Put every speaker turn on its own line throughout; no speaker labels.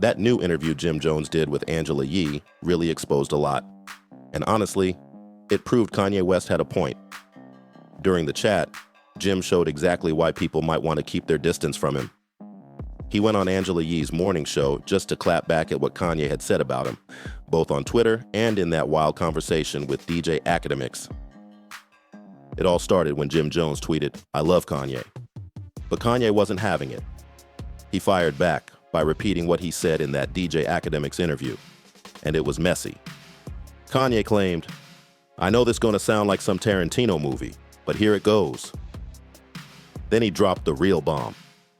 That new interview Jim Jones did with Angela Yee really exposed a lot. And honestly, it proved Kanye West had a point. During the chat, Jim showed exactly why people might want to keep their distance from him. He went on Angela Yee's morning show just to clap back at what Kanye had said about him, both on Twitter and in that wild conversation with DJ Academics. It all started when Jim Jones tweeted, "I love Kanye." But Kanye wasn't having it. He fired back by repeating what he said in that DJ Academics interview, and it was messy. Kanye claimed, "I know this is going to sound like some Tarantino movie, but here it goes." Then he dropped the real bomb.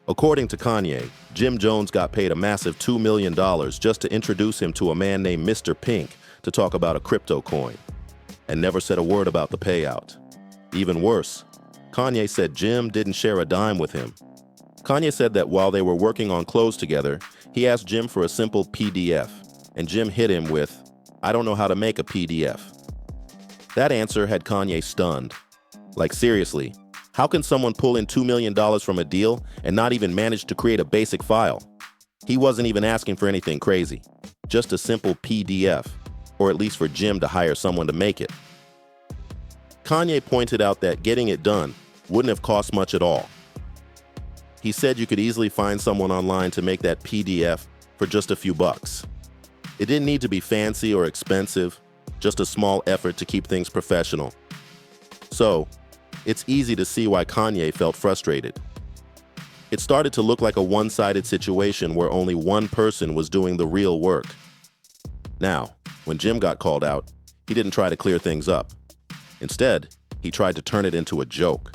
According to Kanye, Jim Jones got paid a massive $2 million just to introduce him to a man named Mr. Pink to talk about a crypto coin, and never said a word about the payout. Even worse, Kanye said Jim didn't share a dime with him. Kanye said that while they were working on clothes together, he asked Jim for a simple PDF, and Jim hit him with, "I don't know how to make a PDF." That answer had Kanye stunned. Like, seriously, how can someone pull in $2 million from a deal and not even manage to create a basic file? He wasn't even asking for anything crazy, just a simple PDF, or at least for Jim to hire someone to make it. Kanye pointed out that getting it done wouldn't have cost much at all. He said you could easily find someone online to make that PDF for just a few bucks. It didn't need to be fancy or expensive, just a small effort to keep things professional. So, it's easy to see why Kanye felt frustrated. It started to look like a one-sided situation where only one person was doing the real work. Now, when Jim got called out, he didn't try to clear things up. Instead, he tried to turn it into a joke.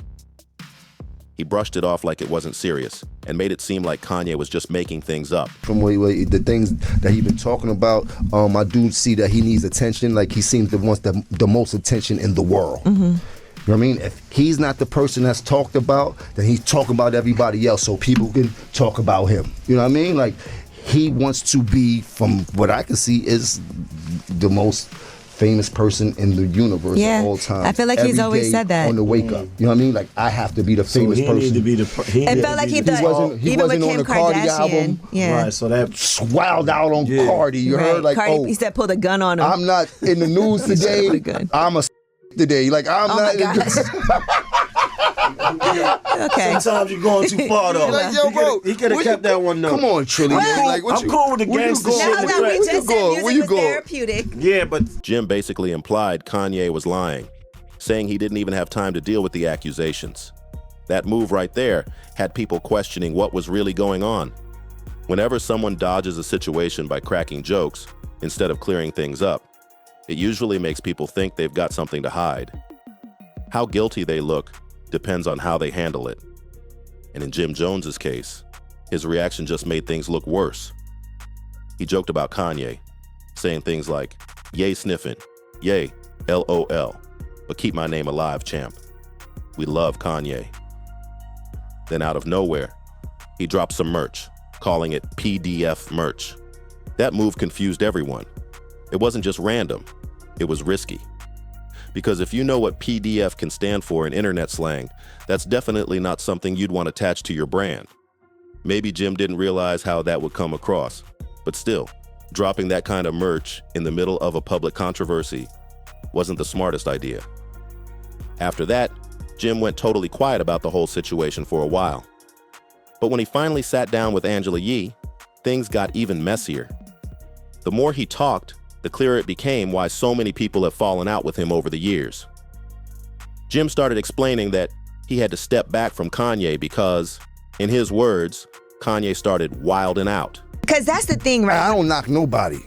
He brushed it off like it wasn't serious and made it seem like Kanye was just making things up.
From the things that he's been talking about, I do see that he needs attention. Like, he seems to want the most attention in the world. You know what I mean? If he's not the person that's talked about, then he's talking about everybody else so people can talk about him. You know what I mean? Like, he wants to be, from what I can see, is the most famous person in the universe of all time.
I feel like he's always said that.
On the wake up. You know what I mean? Like, I have to be the famous person.
It felt like he wasn't on the Cardi album. Yeah.
Right, so that swelled out on Cardi. You heard? Like,
Cardi, he said, pulled a gun on him.
I'm not in the news today. I'm a today. Like, I'm not.
Okay.
Sometimes you're going too far, though.
Like, yo, bro,
he could have kept that one, though.
Come on, Trilly. Like,
I'm cool with the gangster shit.
No, we just said music was therapeutic.
Yeah, but
Jim basically implied Kanye was lying, saying he didn't even have time to deal with the accusations. That move right there had people questioning what was really going on. Whenever someone dodges a situation by cracking jokes instead of clearing things up, it usually makes people think they've got something to hide. How guilty they look depends on how they handle it. And in Jim Jones's case, his reaction just made things look worse. He joked about Kanye, saying things like, "Yay sniffing, yay, LOL, but keep my name alive, champ. We love Kanye." Then out of nowhere, he dropped some merch, calling it PDF merch. That move confused everyone. It wasn't just random, it was risky. Because if you know what PDF can stand for in internet slang, that's definitely not something you'd want attached to your brand. Maybe Jim didn't realize how that would come across, but still, dropping that kind of merch in the middle of a public controversy wasn't the smartest idea. After that, Jim went totally quiet about the whole situation for a while. But when he finally sat down with Angela Yee, things got even messier. The more he talked, the clearer it became why so many people have fallen out with him over the years. Jim started explaining that he had to step back from Kanye because, in his words, Kanye started wilding out.
Because that's the thing, right?
I don't knock nobody.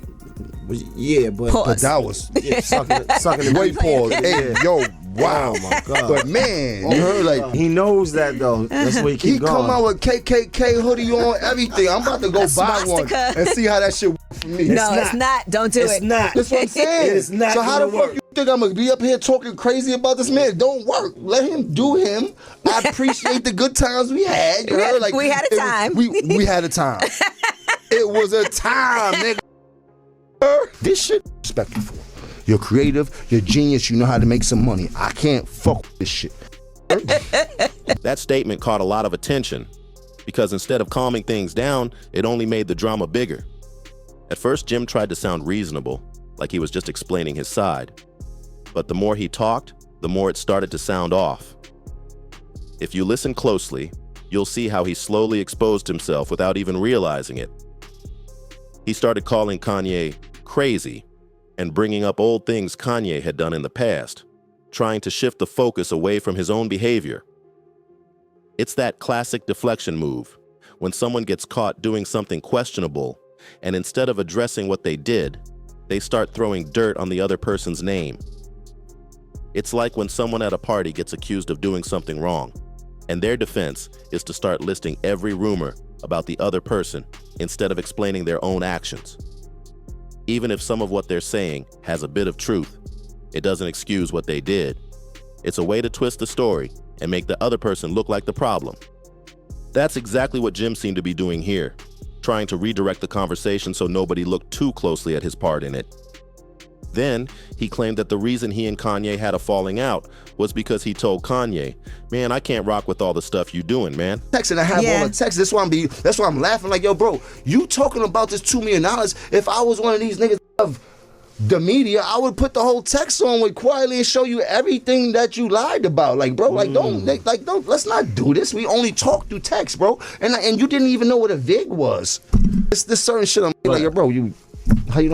Yeah, but
that was
sucking the
wait, pause. Hey, yo, wow,
my God.
But man, you heard, like,
he knows that though. That's why he keep going.
He come out with KKK hoodie on, everything. I'm about to go buy one and see how that shit works for me.
No, it's not. Don't do it.
It's not.
That's what I'm saying.
It's not.
So how the fuck you think I'm gonna be up here talking crazy about this man? It don't work. Let him do him. I appreciate the good times we had. You heard? Like,
we had a time.
We had a time. It was a time, nigga. This shit respectful. You're creative, you're genius, you know how to make some money. I can't fuck with this shit.
That statement caught a lot of attention because instead of calming things down, it only made the drama bigger. At first, Jim tried to sound reasonable, like he was just explaining his side. But the more he talked, the more it started to sound off. If you listen closely, you'll see how he slowly exposed himself without even realizing it. He started calling Kanye crazy and bringing up old things Kanye had done in the past, trying to shift the focus away from his own behavior. It's that classic deflection move, when someone gets caught doing something questionable, and instead of addressing what they did, they start throwing dirt on the other person's name. It's like when someone at a party gets accused of doing something wrong, and their defense is to start listing every rumor about the other person instead of explaining their own actions. Even if some of what they're saying has a bit of truth, it doesn't excuse what they did. It's a way to twist the story and make the other person look like the problem. That's exactly what Jim seemed to be doing here, trying to redirect the conversation so nobody looked too closely at his part in it. Then, he claimed that the reason he and Kanye had a falling out was because he told Kanye, "Man, I can't rock with all the stuff you doing, man."
Text and I have all the text. That's why I'm laughing like, yo, bro, you talking about this $2 million. If I was one of these niggas of the media, I would put the whole text on with quietly and show you everything that you lied about. Like, bro, don't, let's not do this. We only talk through text, bro. And you didn't even know what a VIG was. It's this certain shit I'm like, yo, bro, how you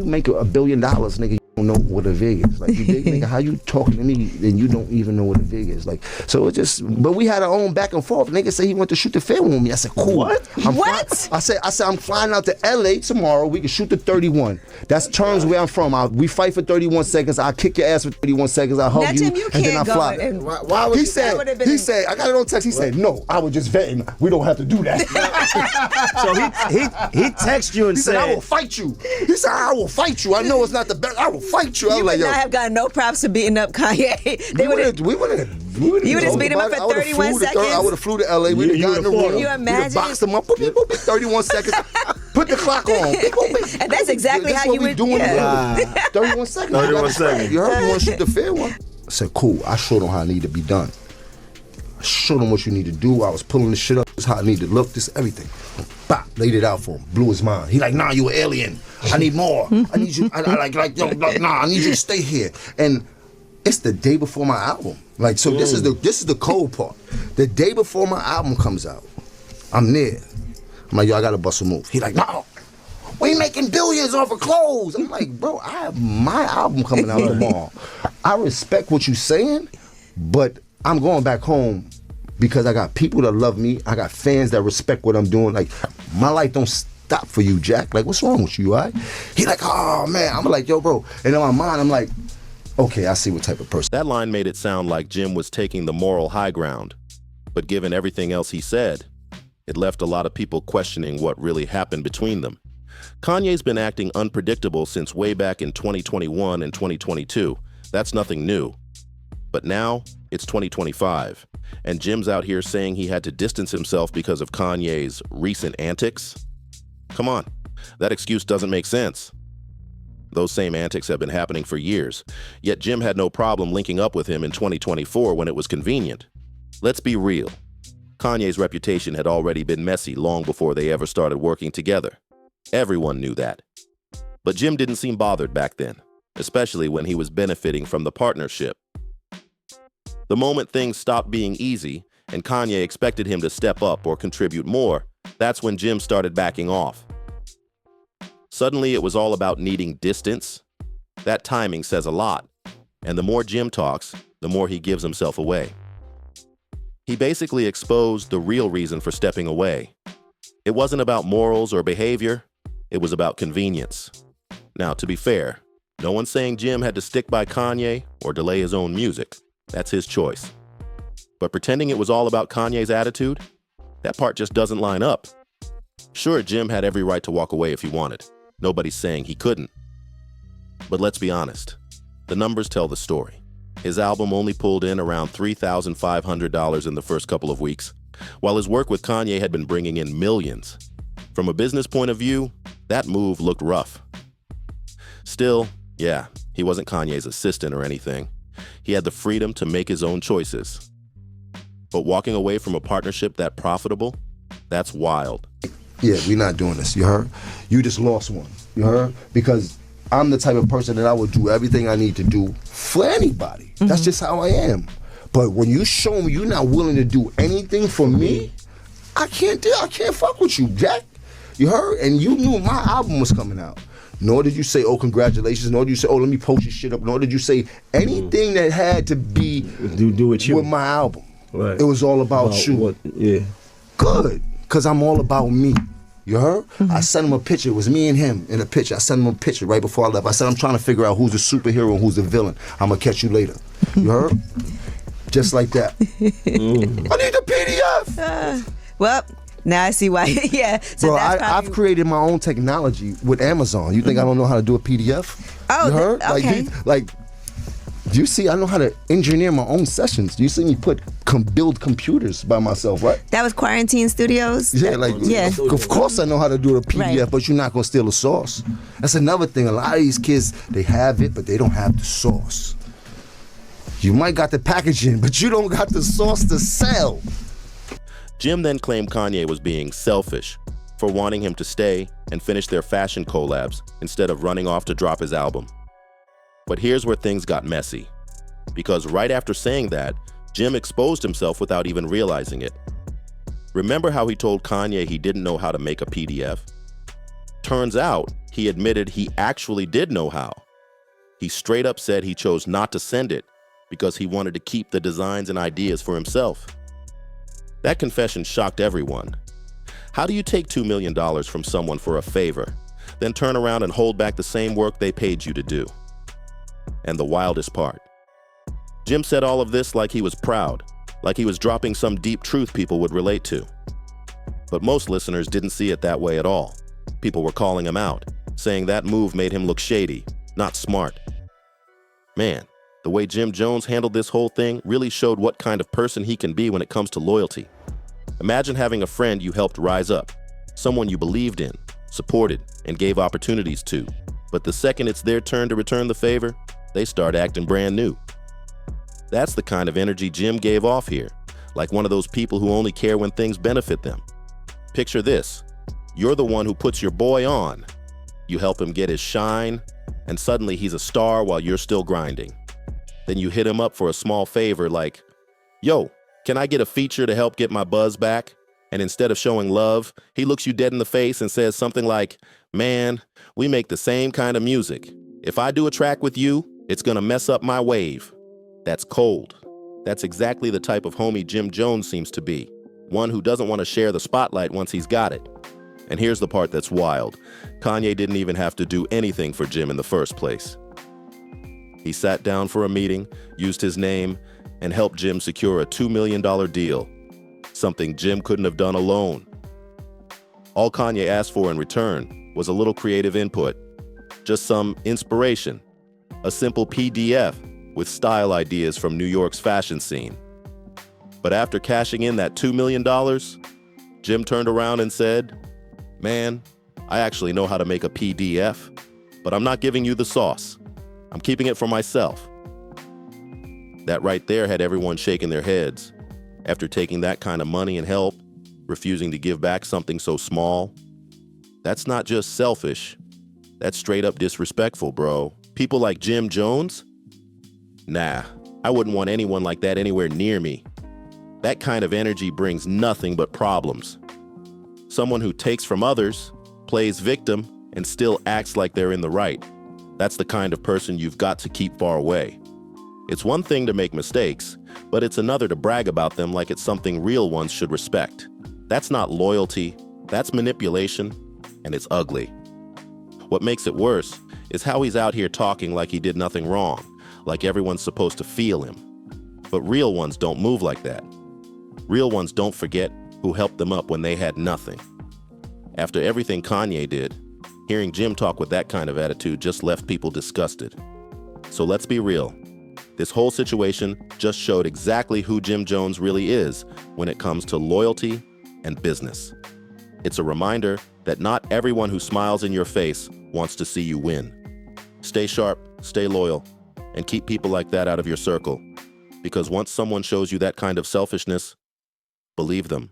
make $1 billion, nigga? You don't know what a VIG is. Like, you dig, nigga? How you talking to me and you don't even know what a VIG is? Like, so it just. But we had our own back and forth. Nigga said he went to shoot the film with me. I said, cool.
What?
I said I'm flying out to LA tomorrow. We can shoot the 31. That's terms where I'm from. We fight for 31 seconds. I kick your ass for 31 seconds. I hug you, and then I fly.
Why would
he said, I got it on text. He said, no, I was just vetting. We don't have to do that.
So he texted you and said,
I will fight you. He said, I will fight you. I know it's not the best. I will fight you. I
was
like,
yo. You would not have gotten no props for beating up Kanye. You would just beat him up for 31 seconds.
I would have flew to LA. We'd have gotten in the room.
Can you imagine?
31 seconds. Put the clock on.
And that's exactly how you would do it.
31 seconds.
31 seconds.
You heard me want to shoot the fair one? I said, cool. I showed him how it needed to be done. I showed him what you need to do. I was pulling the shit up. This is how it needed to look. This everything. Bop, laid it out for him. Blew his mind. He like, nah, you an alien. I need more. I need you. I need you to stay here. And it's the day before my album. Like, so this is the cold part. The day before my album comes out, I'm there. I'm like, yo, I gotta bust a move. He like, no, we making billions off of clothes. I'm like, bro, I have my album coming out tomorrow. I respect what you're saying, but I'm going back home because I got people that love me. I got fans that respect what I'm doing. Like, my life don't stop for you, Jack. Like, what's wrong with you, all right? He like, oh, man. I'm like, yo, bro. And in my mind, I'm like, okay, I see what type of person.
That line made it sound like Jim was taking the moral high ground. But given everything else he said, it left a lot of people questioning what really happened between them. Kanye's been acting unpredictable since way back in 2021 and 2022. That's nothing new. But now, it's 2025, and Jim's out here saying he had to distance himself because of Kanye's recent antics? Come on, that excuse doesn't make sense. Those same antics have been happening for years, yet Jim had no problem linking up with him in 2024 when it was convenient. Let's be real. Kanye's reputation had already been messy long before they ever started working together. Everyone knew that. But Jim didn't seem bothered back then, especially when he was benefiting from the partnership. The moment things stopped being easy and Kanye expected him to step up or contribute more, that's when Jim started backing off. Suddenly, it was all about needing distance. That timing says a lot, and the more Jim talks, the more he gives himself away. He basically exposed the real reason for stepping away. It wasn't about morals or behavior, it was about convenience. Now, to be fair, no one's saying Jim had to stick by Kanye or delay his own music. That's his choice. But pretending it was all about Kanye's attitude, that part just doesn't line up. Sure, Jim had every right to walk away if he wanted. Nobody's saying he couldn't. But let's be honest, the numbers tell the story. His album only pulled in around $3,500 in the first couple of weeks, while his work with Kanye had been bringing in millions. From a business point of view, that move looked rough. Still, yeah, he wasn't Kanye's assistant or anything. He had the freedom to make his own choices. But walking away from a partnership that profitable, that's wild.
yeah, we're not doing this. You heard? You just lost one. You heard? Because I'm the type of person that I would do everything I need to do for anybody. That's just how I am. But when you show me you're not willing to do anything for me, I can't fuck with you, Jack. You heard? And you knew my album was coming out. Nor did you say, oh, congratulations. Nor did you say, oh, let me post your shit up. Nor did you say anything that had to be
do with you.
With my album.
Right.
It was all about you.
Yeah.
Good. Because I'm all about me. You heard? I sent him a picture. It was me and him in a picture. I sent him a picture right before I left. I said, I'm trying to figure out who's the superhero and who's the villain. I'm going to catch you later. You heard? Just like that. I need the PDF.
Well, now I see why. Yeah. So
bro,
that's
I've created my own technology with Amazon. You think I don't know how to do a PDF?
Oh,
you heard?
okay.
Do you see? I know how to engineer my own sessions. Do you see me build computers by myself, right?
That was Quarantine Studios?
Yeah,
yeah.
Of course I know how to do a PDF,
Right.
but you're not gonna steal the sauce. That's another thing. A lot of these kids, they have it, but they don't have the sauce. You might got the packaging, but you don't got the sauce to sell.
Jim then claimed Kanye was being selfish for wanting him to stay and finish their fashion collabs instead of running off to drop his album. But here's where things got messy. Because right after saying that, Jim exposed himself without even realizing it. Remember how he told Kanye he didn't know how to make a PDF? Turns out, he admitted he actually did know how. He straight up said he chose not to send it because he wanted to keep the designs and ideas for himself. That confession shocked everyone. How do you take $2 million from someone for a favor, then turn around and hold back the same work they paid you to do? And the wildest part, Jim said all of this like he was proud, like he was dropping some deep truth people would relate to. But most listeners didn't see it that way at all. People were calling him out, saying that move made him look shady, not smart. Man, the way Jim Jones handled this whole thing really showed what kind of person he can be when it comes to loyalty. Imagine having a friend you helped rise up, someone you believed in, supported, and gave opportunities to. But the second it's their turn to return the favor, they start acting brand new. That's the kind of energy Jim gave off here, like one of those people who only care when things benefit them. Picture this. You're the one who puts your boy on. You help him get his shine, and suddenly he's a star while you're still grinding. Then you hit him up for a small favor like, yo, can I get a feature to help get my buzz back? And instead of showing love, he looks you dead in the face and says something like, man, we make the same kind of music. If I do a track with you, it's gonna mess up my wave. That's cold. That's exactly the type of homie Jim Jones seems to be. One who doesn't want to share the spotlight once he's got it. And here's the part that's wild. Kanye didn't even have to do anything for Jim in the first place. He sat down for a meeting, used his name, and helped Jim secure a $2 million deal. Something Jim couldn't have done alone. All Kanye asked for in return was a little creative input. Just some inspiration. A simple PDF with style ideas from New York's fashion scene. But after cashing in that $2 million, Jim turned around and said, man, I actually know how to make a PDF, but I'm not giving you the sauce. I'm keeping it for myself. That right there had everyone shaking their heads. After taking that kind of money and help, refusing to give back something so small, that's not just selfish, that's straight up disrespectful, bro. People like Jim Jones? Nah, I wouldn't want anyone like that anywhere near me. That kind of energy brings nothing but problems. Someone who takes from others, plays victim, and still acts like they're in the right. That's the kind of person you've got to keep far away. It's one thing to make mistakes, but it's another to brag about them like it's something real ones should respect. That's not loyalty, that's manipulation, and it's ugly. What makes it worse is how he's out here talking like he did nothing wrong, like everyone's supposed to feel him. But real ones don't move like that. Real ones don't forget who helped them up when they had nothing. After everything Kanye did, hearing Jim talk with that kind of attitude just left people disgusted. So let's be real. This whole situation just showed exactly who Jim Jones really is when it comes to loyalty and business. It's a reminder that not everyone who smiles in your face wants to see you win. Stay sharp, stay loyal, and keep people like that out of your circle. Because once someone shows you that kind of selfishness, believe them,